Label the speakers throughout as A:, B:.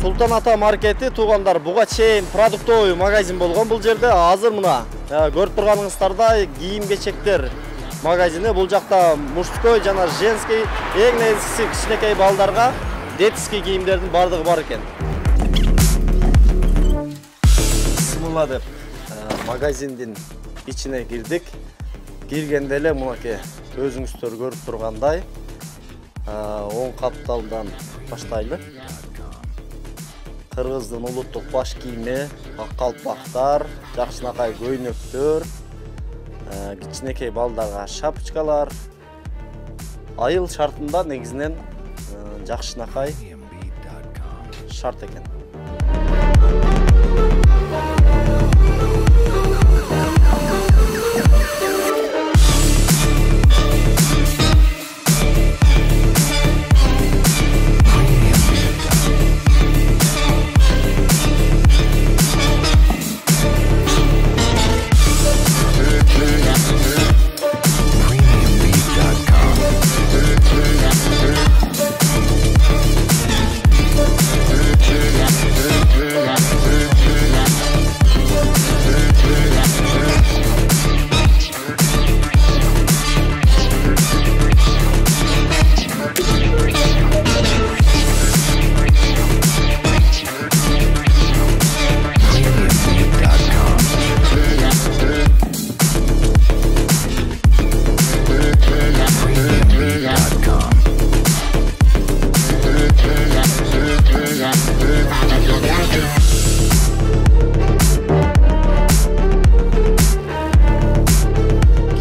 A: Султан Ата маркети туугандар буга чейин продуктовый магазин болгон бул жерде. Азыр мына көрүп турганыңыздардай кийим-кечектер магазини. Бул жакта мужской жана женский эң негизгиси кичинекей балдарга детский кийимдердин бардыгы бар экен. Бисмилла деп магазиндин ичине кирдик. Киргенде эле мынакей өзүңүздөр көрүп тургандай оң капталдан баштайлы. Кыргыздын улуттук баш кийими, калпактар, жакшынакай көйнөктөр, кичинекей балдарга шапочкалар. Айыл шартында негизинен жакшынакай шарт экен.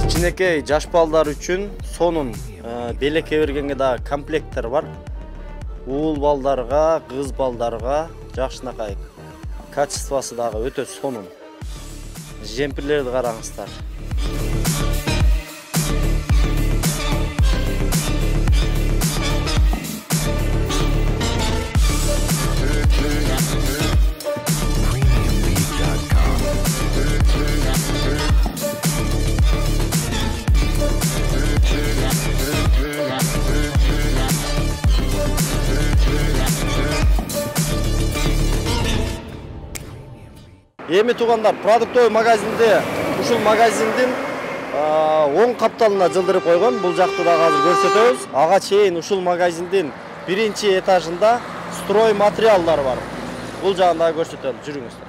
A: Кичинекей жаш балдар үчүн сонун белекке бергенге да комплекттер бар. Уул балдарга, кыз балдарга жакшынакай качествосы дагы өтө сонун. Жемпирлерди караңыздар. Эми туугандар, продуктовый магазинде ушул магазиндин оң капталына жылдырып койгон. Бул жакты да азыр көрсөтөбүз. Ага чейин ушул магазиндин биринчи этажында строй материалдар бар. Бул жагын да көрсөтөлү, жүрүңүздөр.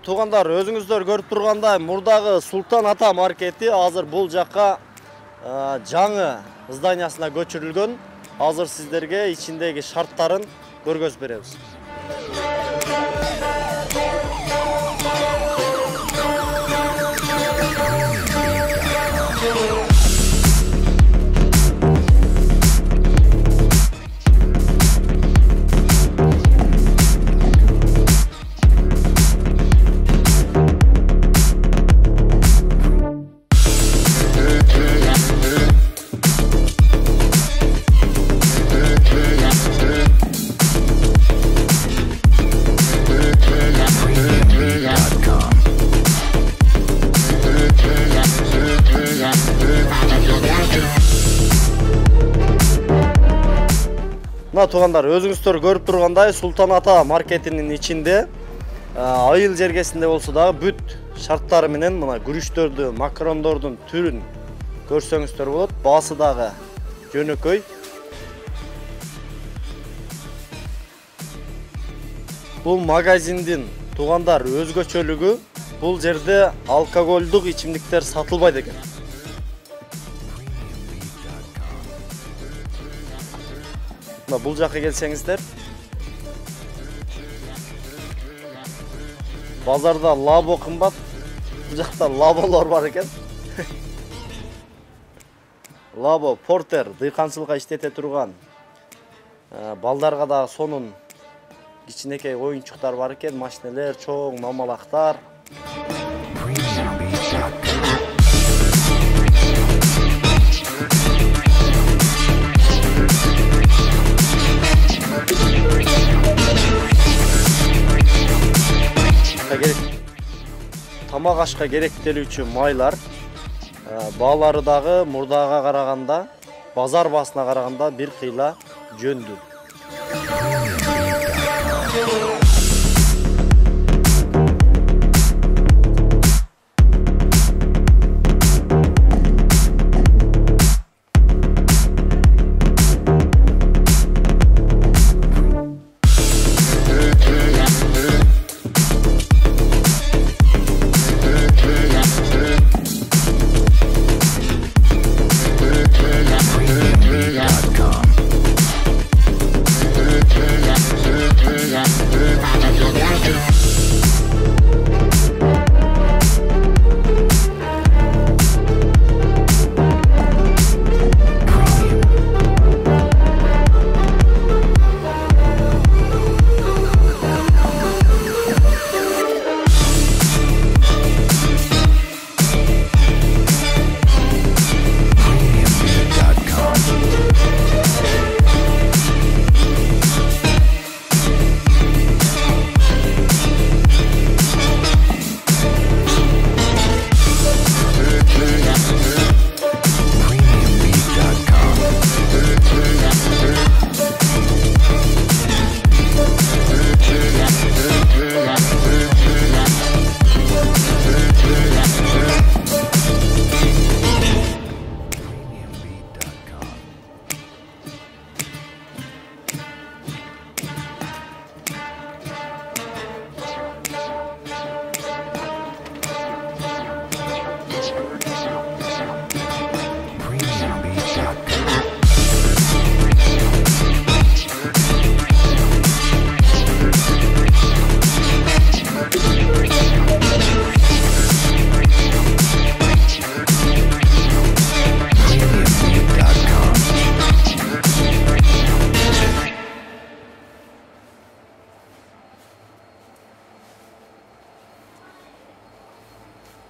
A: туугандар, өзүңүздөр көрүп тургандай, мурдагы Султан Ата маркети азыр бул жакка жаңы зданиясына көчүрүлгөн. Азыр сиздерге ичиндеги шарттарын көргөзүп беребиз. Мына туугандар, өзүңүздөр көрүп тургандай, Султан Ата маркетинин ичинде айыл жергесинде болсо дагы бүт шарттары менен мына күрүчтөрдү, макарондордун түрүн көрсөңүздөр болот. Баасы дагы жөнөкөй. Бул магазиндин туугандар өзгөчөлүгү, бул жерде алкоголдук ичимдиктер сатылбайт экен. Бул жакка келсеңиздер, базарда лабо кымбат, бул жакта лаболор бар экен. Лабо, портер, дыйканчылыкка иштете турган. Балдарга дагы сонун кичинекей оюнчуктар бар экен, машинелер, чоң мамалактар. Тамак ашка керектелүүчү майлар, баалары дагы мурдага караганда, базар баасына караганда бир кыйла жөндүү.